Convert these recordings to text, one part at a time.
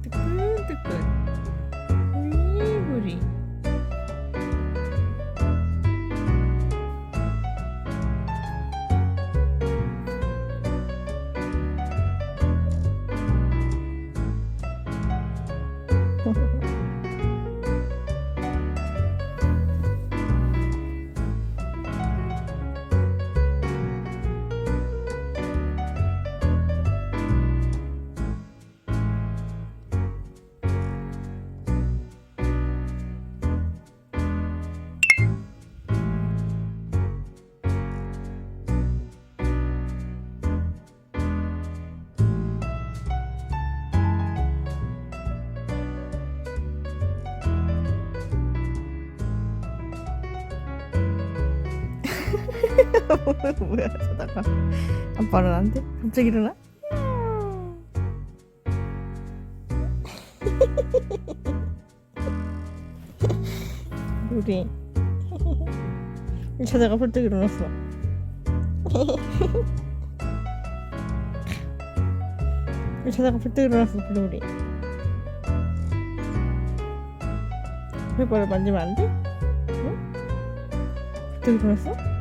뜨끈뜨끈 우리우리. 뭐야 자다가 아빠는 안 돼? 갑자기 일어나? 우리 자다가 벌떡 일어났어. 자다가 벌떡 일어났어. 우리 배발을 만지면 안 돼? 응? 벌떡 일어났어?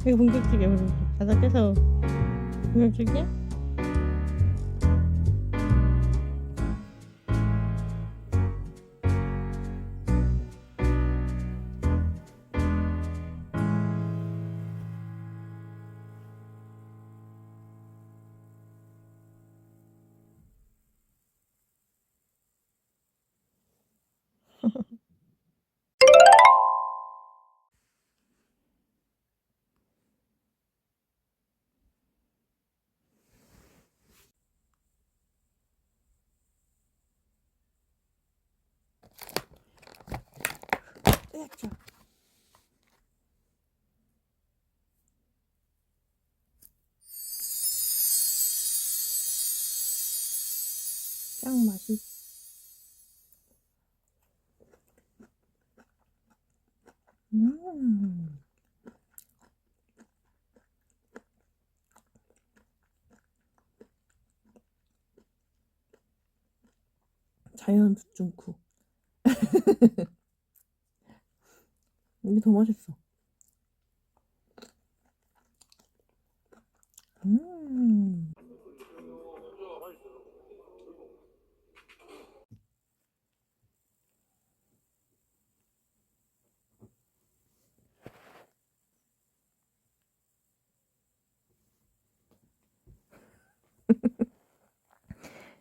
이거 본격적이야. 자다 깨서 본격적이야? 으악자. 짱 맛이. 자연 두증쿠. 이게 더 맛있어.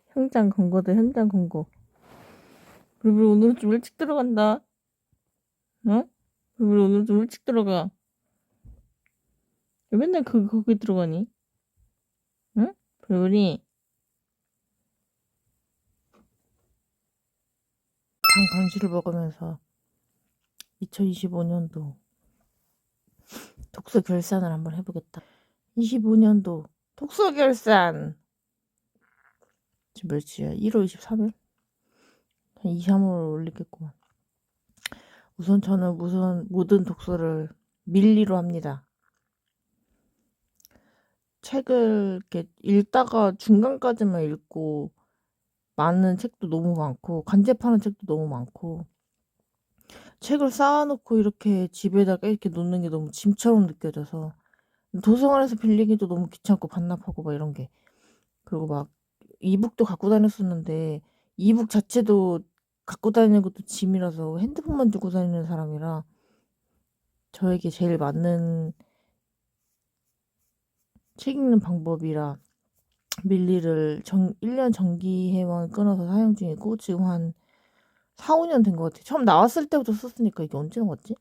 현장 권고다. 현장 권고. 우리 오늘은 좀 일찍 들어간다. 어? 우리 오늘 좀 일찍 들어가. 왜 맨날 거기 들어가니? 응? 우리 장 간식을 먹으면서 2025년도 독서 결산을 한번 해보겠다. 25년도 독서 결산. 지금 며칠이야? 1월 23일? 한 2, 3월 올리겠구만. 우선 저는 모든 독서를 밀리로 합니다. 책을 이렇게 읽다가 중간까지만 읽고 많은 책도 너무 많고 간접하는 책도 너무 많고 책을 쌓아놓고 이렇게 집에다가 이렇게 놓는 게 너무 짐처럼 느껴져서 도서관에서 빌리기도 너무 귀찮고 반납하고 막 이런 게. 그리고 막 이북도 갖고 다녔었는데 이북 자체도 갖고 다니는 것도 짐이라서 핸드폰만 들고 다니는 사람이라 저에게 제일 맞는 책 읽는 방법이라 밀리를 1년 정기 회원 끊어서 사용 중이고 지금 한 4, 5년 된 것 같아요. 처음 나왔을 때부터 썼으니까 이게 언제 나왔지?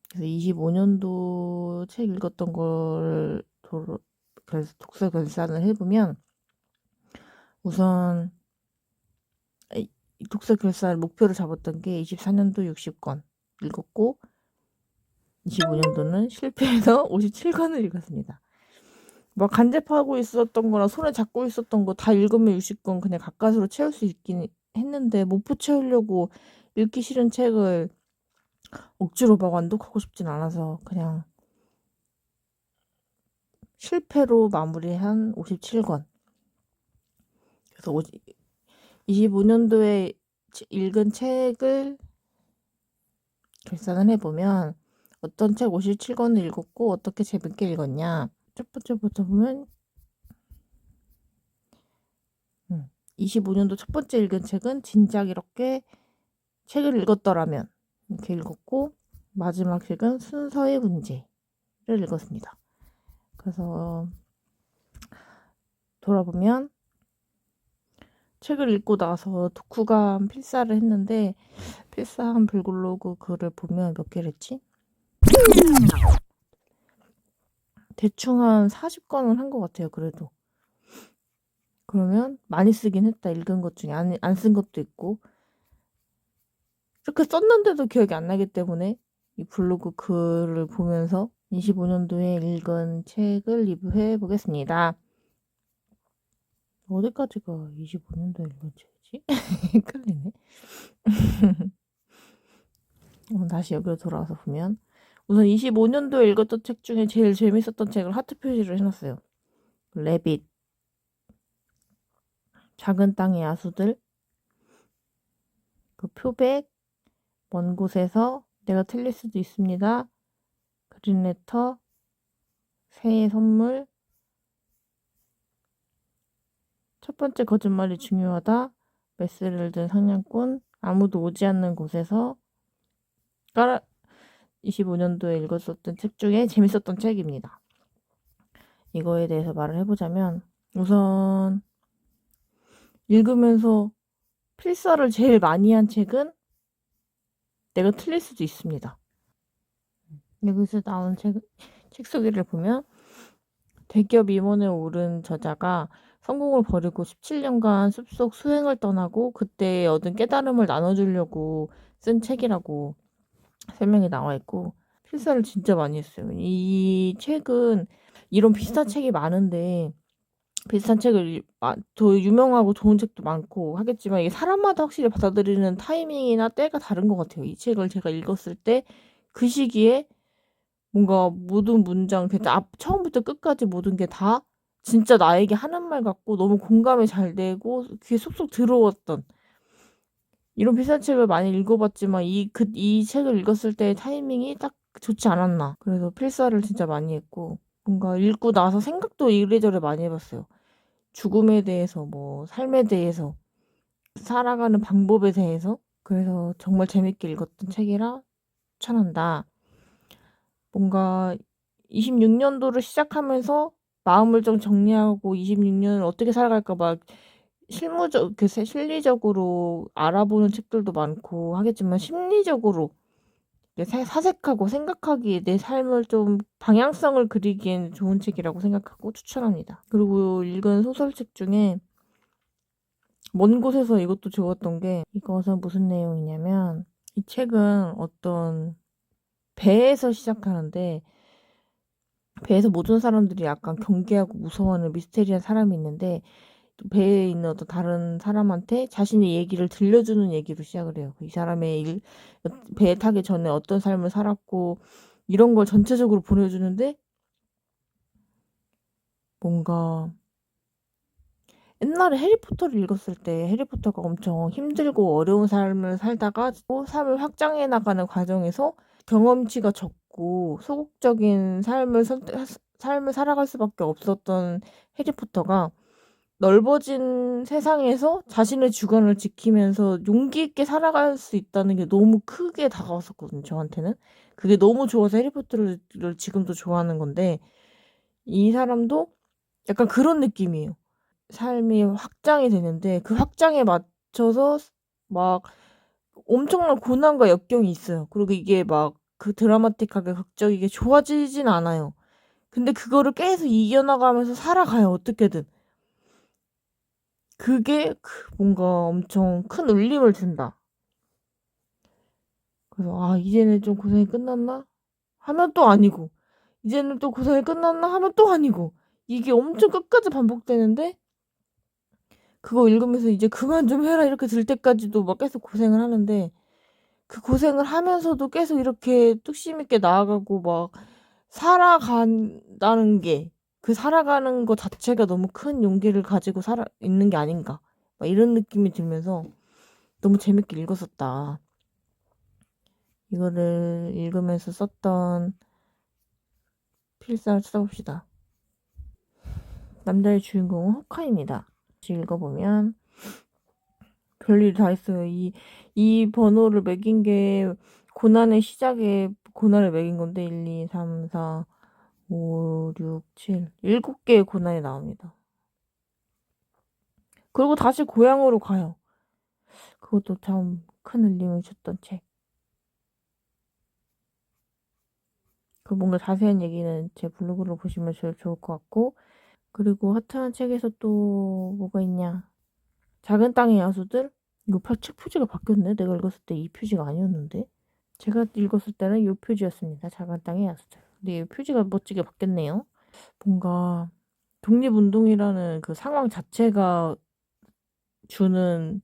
그래서 25년도 책 읽었던 걸 독서 결산을 해보면 우선 독서 결산 목표를 잡았던 게 24년도 60권 읽었고 25년도는 실패해서 57권을 읽었습니다. 뭐 간접하고 있었던 거랑 손에 잡고 있었던 거 다 읽으면 60권 그냥 가까스로 채울 수 있긴 했는데 목표 채우려고 읽기 싫은 책을 억지로 막 완독하고 싶진 않아서 그냥 실패로 마무리한 57권. 그래서 25년도에 읽은 책을 결산을 해보면 어떤 책 57권을 읽었고 어떻게 재밌게 읽었냐. 첫 번째부터 보면 25년도 첫 번째 읽은 책은 진작 이렇게 책을 읽었더라면 이렇게 읽었고 마지막 책은 순서의 문제를 읽었습니다. 그래서 돌아보면 책을 읽고 나서 독후감 필사를 했는데 필사한 블로그 글을 보면 몇 개를 했지? 대충 한 40권은 한 것 같아요. 그래도 그러면 많이 쓰긴 했다. 읽은 것 중에 안 쓴 것도 있고 이렇게 썼는데도 기억이 안 나기 때문에 이 블로그 글을 보면서 25년도에 읽은 책을 리뷰해 보겠습니다. 어디까지가 25년도에 읽은 책이지? 헷갈리네. 다시 여기로 돌아와서 보면 우선 25년도에 읽었던 책 중에 제일 재밌었던 책을 하트 표시를 해놨어요. 레빗, 작은 땅의 야수들, 그 표백, 먼 곳에서 내가 틀릴 수도 있습니다. 그린레터, 새해 선물, 첫 번째 거짓말이 중요하다, 메스를 든 상냥꾼, 아무도 오지 않는 곳에서 25년도에 읽었었던 책 중에 재밌었던 책입니다. 이거에 대해서 말을 해보자면 우선 읽으면서 필사를 제일 많이 한 책은 내가 틀릴 수도 있습니다. 여기서 나온 책 소개를 보면 대기업 임원에 오른 저자가 성공을 버리고 17년간 숲속 수행을 떠나고 그때 얻은 깨달음을 나눠주려고 쓴 책이라고 설명이 나와 있고 필사를 진짜 많이 했어요. 이 책은 이런 비슷한 책이 많은데 비슷한 책을 더 유명하고 좋은 책도 많고 하겠지만 이게 사람마다 확실히 받아들이는 타이밍이나 때가 다른 것 같아요. 이 책을 제가 읽었을 때 그 시기에 뭔가 모든 문장, 처음부터 끝까지 모든 게 다 진짜 나에게 하는 말 같고 너무 공감이 잘 되고 귀에 쏙쏙 들어왔던 이런 비슷한 책을 많이 읽어봤지만 이 책을 읽었을 때 타이밍이 딱 좋지 않았나. 그래서 필사를 진짜 많이 했고 뭔가 읽고 나서 생각도 이래저래 많이 해봤어요. 죽음에 대해서, 뭐 삶에 대해서, 살아가는 방법에 대해서. 그래서 정말 재밌게 읽었던 책이라 추천한다. 뭔가 26년도를 시작하면서 마음을 좀 정리하고 26년을 어떻게 살아갈까 막 실리적으로 알아보는 책들도 많고 하겠지만 심리적으로 사색하고 생각하기에 내 삶을 좀 방향성을 그리기엔 좋은 책이라고 생각하고 추천합니다. 그리고 읽은 소설책 중에 먼 곳에서 이것도 좋았던 게 이것은 무슨 내용이냐면 이 책은 어떤 배에서 시작하는데 배에서 모든 사람들이 약간 경계하고 무서워하는 미스테리한 사람이 있는데 배에 있는 어떤 다른 사람한테 자신의 얘기를 들려주는 얘기로 시작을 해요. 이 사람의 배에 타기 전에 어떤 삶을 살았고 이런 걸 전체적으로 보내주는데 뭔가 옛날에 해리포터를 읽었을 때 해리포터가 엄청 힘들고 어려운 삶을 살다가 또 삶을 확장해 나가는 과정에서 경험치가 적고 소극적인 삶을 살아갈 수밖에 없었던 해리포터가 넓어진 세상에서 자신의 주관을 지키면서 용기 있게 살아갈 수 있다는 게 너무 크게 다가왔었거든요, 저한테는. 그게 너무 좋아서 해리포터를 지금도 좋아하는 건데, 이 사람도 약간 그런 느낌이에요. 삶이 확장이 되는데, 그 확장에 맞춰서 막 엄청난 고난과 역경이 있어요. 그리고 이게 막 그 드라마틱하게 극적이게 좋아지진 않아요. 근데 그거를 계속 이겨나가면서 살아가요, 어떻게든. 그게 뭔가 엄청 큰 울림을 준다. 그래서 아 이제는 좀 고생이 끝났나? 하면 또 아니고 이제는 또 고생이 끝났나? 하면 또 아니고 이게 엄청 끝까지 반복되는데 그거 읽으면서 이제 그만 좀 해라 이렇게 들 때까지도 막 계속 고생을 하는데 그 고생을 하면서도 계속 이렇게 뚝심 있게 나아가고 막 살아간다는 게 그 살아가는 거 자체가 너무 큰 용기를 가지고 살아 있는 게 아닌가 막 이런 느낌이 들면서 너무 재밌게 읽었었다. 이거를 읽으면서 썼던 필사를 찾아봅시다. 남자의 주인공은 호카입니다. 읽어보면 별일이 다 있어요. 이 번호를 매긴 게 고난의 시작에 고난을 매긴 건데 1, 2, 3, 4, 5, 6, 7 7개의 고난이 나옵니다. 그리고 다시 고향으로 가요. 그것도 참 큰 울림을 줬던 책. 그 뭔가 자세한 얘기는 제 블로그로 보시면 제일 좋을 것 같고 그리고 핫한 책에서 또 뭐가 있냐. 작은 땅의 야수들? 이거 책 표지가 바뀌었네. 내가 읽었을 때 이 표지가 아니었는데. 제가 읽었을 때는 이 표지였습니다. 작은 땅의 야수들. 근데 이 표지가 멋지게 바뀌었네요. 뭔가 독립운동이라는 그 상황 자체가 주는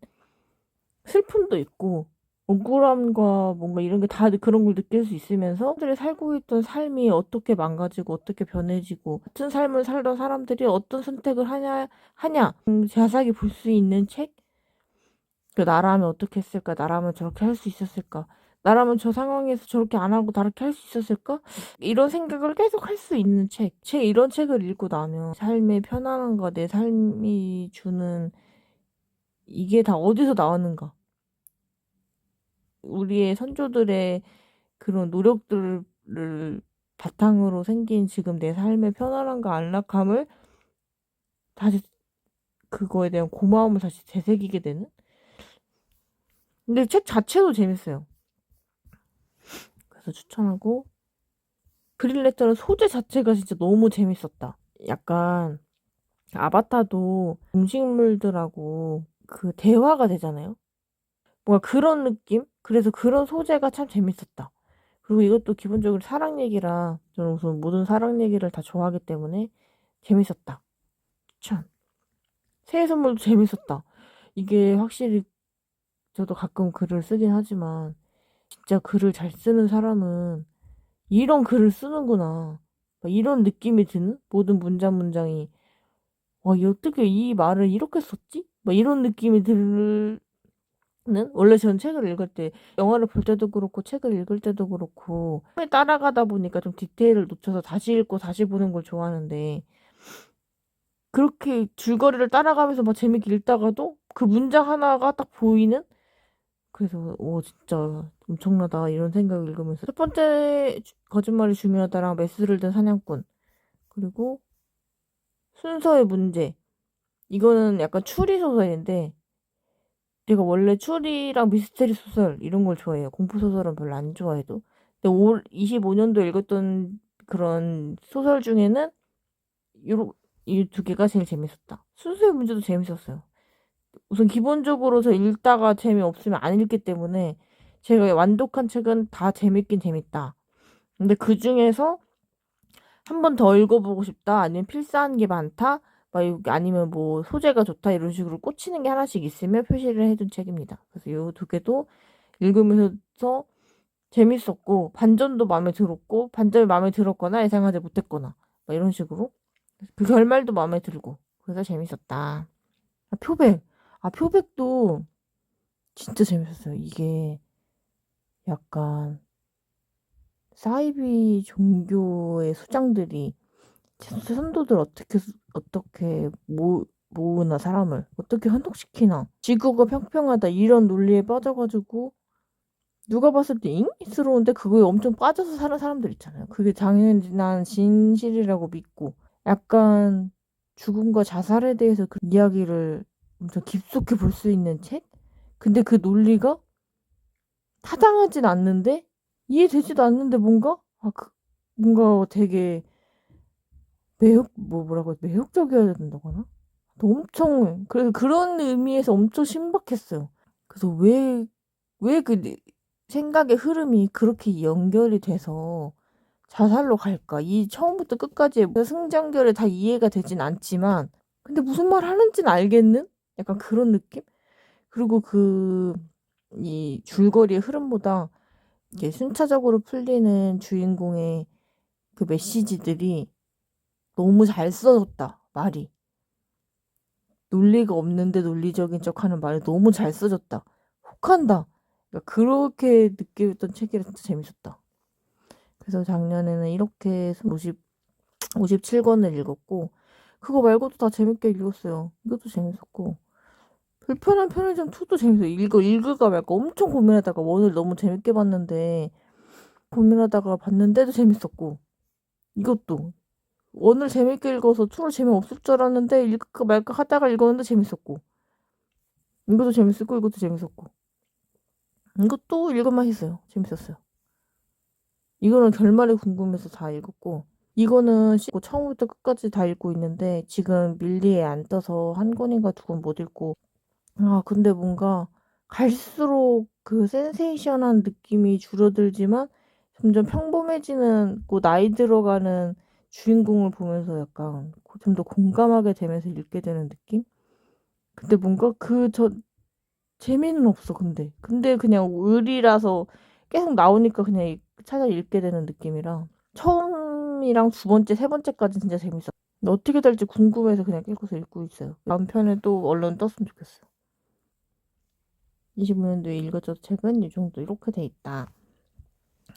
슬픔도 있고 억울함과 뭔가 이런 게 다 그런 걸 느낄 수 있으면서 사람들이 살고 있던 삶이 어떻게 망가지고 어떻게 변해지고 같은 삶을 살던 사람들이 어떤 선택을 하냐 자세하게 볼 수 있는 책? 그 나라면 어떻게 했을까? 나라면 저렇게 할 수 있었을까? 나라면 저 상황에서 저렇게 안 하고 다르게 할 수 있었을까? 이런 생각을 계속 할 수 있는 책. 이런 책을 읽고 나면 삶의 편안함과 내 삶이 주는 이게 다 어디서 나왔는가? 우리의 선조들의 그런 노력들을 바탕으로 생긴 지금 내 삶의 편안함과 안락함을 다시 그거에 대한 고마움을 다시 되새기게 되는? 근데 책 자체도 재밌어요. 그래서 추천하고 그린레터는 소재 자체가 진짜 너무 재밌었다. 약간 아바타도 동식물들하고 그 대화가 되잖아요. 뭔가 그런 느낌? 그래서 그런 소재가 참 재밌었다. 그리고 이것도 기본적으로 사랑 얘기라 저는 우선 모든 사랑 얘기를 다 좋아하기 때문에 재밌었다. 추천. 새해 선물도 재밌었다. 이게 확실히 저도 가끔 글을 쓰긴 하지만 진짜 글을 잘 쓰는 사람은 이런 글을 쓰는구나. 이런 느낌이 드는 모든 문장이 와, 어떻게 이 말을 이렇게 썼지? 이런 느낌이 드는 원래 전 책을 읽을 때 영화를 볼 때도 그렇고 책을 읽을 때도 그렇고 따라가다 보니까 좀 디테일을 놓쳐서 다시 읽고 다시 보는 걸 좋아하는데 그렇게 줄거리를 따라가면서 막 재밌게 읽다가도 그 문장 하나가 딱 보이는 그래서 오 진짜 엄청나다 이런 생각을 읽으면서 첫 번째 거짓말이 중요하다랑 메스를 든 사냥꾼 그리고 순서의 문제 이거는 약간 추리 소설인데 내가 원래 추리랑 미스테리 소설 이런 걸 좋아해요. 공포 소설은 별로 안 좋아해도. 근데 25년도 읽었던 그런 소설 중에는 이 두 개가 제일 재밌었다. 순수의 문제도 재밌었어요. 우선 기본적으로 저 읽다가 재미없으면 안 읽기 때문에 제가 완독한 책은 다 재밌긴 재밌다. 근데 그 중에서 한 번 더 읽어보고 싶다. 아니면 필사한 게 많다. 아니면 뭐 소재가 좋다. 이런 식으로 꽂히는 게 하나씩 있으면 표시를 해둔 책입니다. 그래서 이 두 개도 읽으면서 재밌었고 반전도 마음에 들었고 반전이 마음에 들었거나 예상하지 못했거나 이런 식으로 그 결말도 마음에 들고 그래서 재밌었다. 표백. 표백도 진짜 재밌었어요. 이게 약간 사이비 종교의 수장들이 선도들 어떻게 모으나 사람을 어떻게 현혹시키나 지구가 평평하다 이런 논리에 빠져가지고 누가 봤을 때 잉스러운데 그거에 엄청 빠져서 사는 사람들 있잖아요. 그게 당연한 진실이라고 믿고 약간 죽음과 자살에 대해서 그 이야기를 엄청 깊숙이 볼 수 있는 책? 근데 그 논리가 타당하진 않는데 이해되지도 않는데 뭔가 되게 매혹적이어야 된다거나? 그래서 그런 의미에서 엄청 신박했어요. 그래서 왜 생각의 흐름이 그렇게 연결이 돼서 자살로 갈까? 이 처음부터 끝까지 승전결에 다 이해가 되진 않지만, 근데 무슨 말 하는지는 알겠는? 약간 그런 느낌? 그리고 이 줄거리의 흐름보다 이게 순차적으로 풀리는 주인공의 그 메시지들이 너무 잘 써졌다, 말이. 논리가 없는데 논리적인 척하는 말이 너무 잘 써졌다. 혹한다. 그러니까 그렇게 느꼈던 책이라 진짜 재밌었다. 그래서 작년에는 이렇게 57권을 읽었고, 그거 말고도 다 재밌게 읽었어요. 이것도 재밌었고, 불편한 편의점 2도 재밌어요. 읽을까 말까 엄청 고민하다가 원을 너무 재밌게 봤는데, 고민하다가 봤는데도 재밌었고, 이것도 원을 재밌게 읽어서 2를 재미없을 줄 알았는데, 읽을까 말까 하다가 읽었는데 재밌었고, 이것도 재밌었고, 이것도 재밌었고, 이것도 읽을만 했어요. 재밌었어요. 이거는 결말이 궁금해서 다 읽었고, 이거는 처음부터 끝까지 다 읽고 있는데 지금 밀리에 안 떠서 한 권인가 2권 못 읽고, 근데 뭔가 갈수록 그 센세이션한 느낌이 줄어들지만 점점 평범해지는 나이 들어가는 주인공을 보면서 약간 좀 더 공감하게 되면서 읽게 되는 느낌? 근데 뭔가 재미는 없어. 근데 그냥 의리라서 계속 나오니까 그냥 찾아 읽게 되는 느낌이라 처음이랑 2번째, 3번째까지 진짜 재밌어. 근데 어떻게 될지 궁금해서 그냥 계속 읽고 있어요. 다음 편에 또 얼른 떴으면 좋겠어요. 25년도에 읽어준 책은 이 정도 이렇게 돼 있다.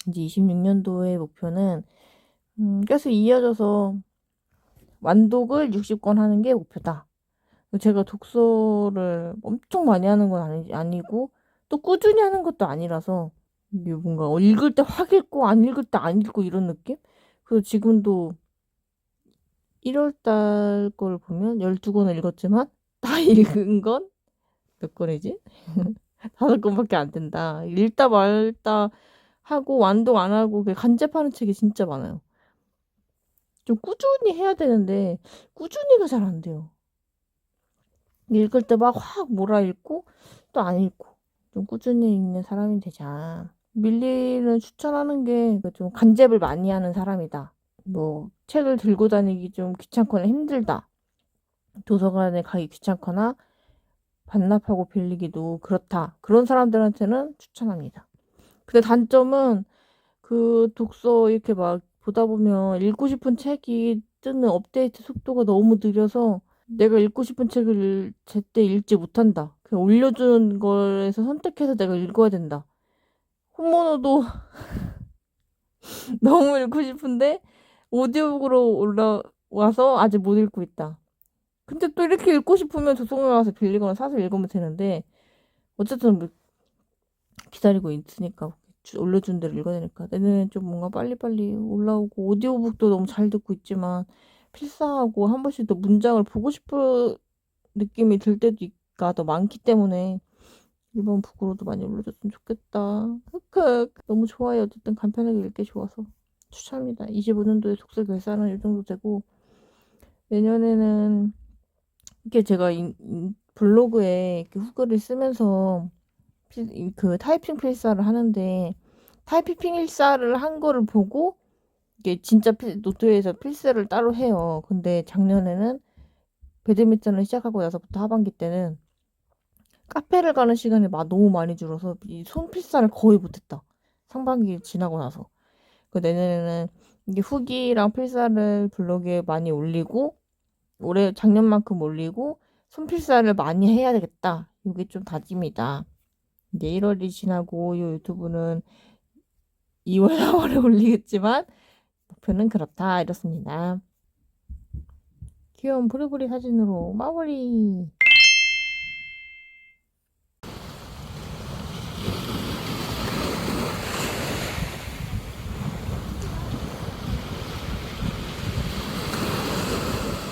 이제 26년도의 목표는 계속 이어져서 완독을 60권 하는 게 목표다. 제가 독서를 엄청 많이 하는 건 아니고 또 꾸준히 하는 것도 아니라서 이게 뭔가 읽을 때 확 읽고 안 읽을 때 안 읽고 이런 느낌? 그래서 지금도 1월달 걸 보면 12권을 읽었지만 다 읽은 건 몇 권이지? 5권밖에 안 된다. 읽다 말다 하고 완독 안 하고 간접하는 책이 진짜 많아요. 좀 꾸준히 해야 되는데 꾸준히가 잘 안 돼요. 읽을 때 막 확 몰아 읽고 또 안 읽고 좀 꾸준히 읽는 사람이 되자. 밀리는 추천하는 게 좀 간접을 많이 하는 사람이다. 뭐 책을 들고 다니기 좀 귀찮거나 힘들다. 도서관에 가기 귀찮거나 반납하고 빌리기도 그렇다. 그런 사람들한테는 추천합니다. 근데 단점은 그 독서 이렇게 막 보다 보면 읽고 싶은 책이 뜨는 업데이트 속도가 너무 느려서 내가 읽고 싶은 책을 제때 읽지 못한다. 그냥 올려주는 거에서 선택해서 내가 읽어야 된다. 혼모노도 너무 읽고 싶은데 오디오북으로 올라와서 아직 못 읽고 있다. 근데 또 이렇게 읽고 싶으면 도서관에 가서 빌리거나 사서 읽으면 되는데 어쨌든 뭐 기다리고 있으니까 올려준 대로 읽어야 되니까 내년엔 좀 뭔가 빨리빨리 올라오고 오디오북도 너무 잘 듣고 있지만 필사하고 한 번씩 더 문장을 보고 싶은 느낌이 들 때가 더 많기 때문에 이번 북으로도 많이 올려줬으면 좋겠다. 흑흑 너무 좋아요. 어쨌든 간편하게 읽기 좋아서 추천합니다. 25년도에 독서 결산은 이 정도 되고 내년에는 이렇게 제가 블로그에 이렇게 후기를 쓰면서 그 타이핑 필사를 하는데 타이핑 필사를 한 거를 보고 이게 진짜 노트에서 필사를 따로 해요. 근데 작년에는 배드민턴을 시작하고 나서부터 하반기 때는 카페를 가는 시간이 너무 많이 줄어서 이 손필사를 거의 못했다. 상반기 지나고 나서. 그 내년에는 이게 후기랑 필사를 블로그에 많이 올리고 올해 작년만큼 올리고 손필사를 많이 해야 되겠다. 이게 좀 다짐이다. 이제 1월이 지나고 이 유튜브는 2월, 4월에 올리겠지만 목표는 그렇다 이렇습니다. 귀여운 부리부리 사진으로 마무리.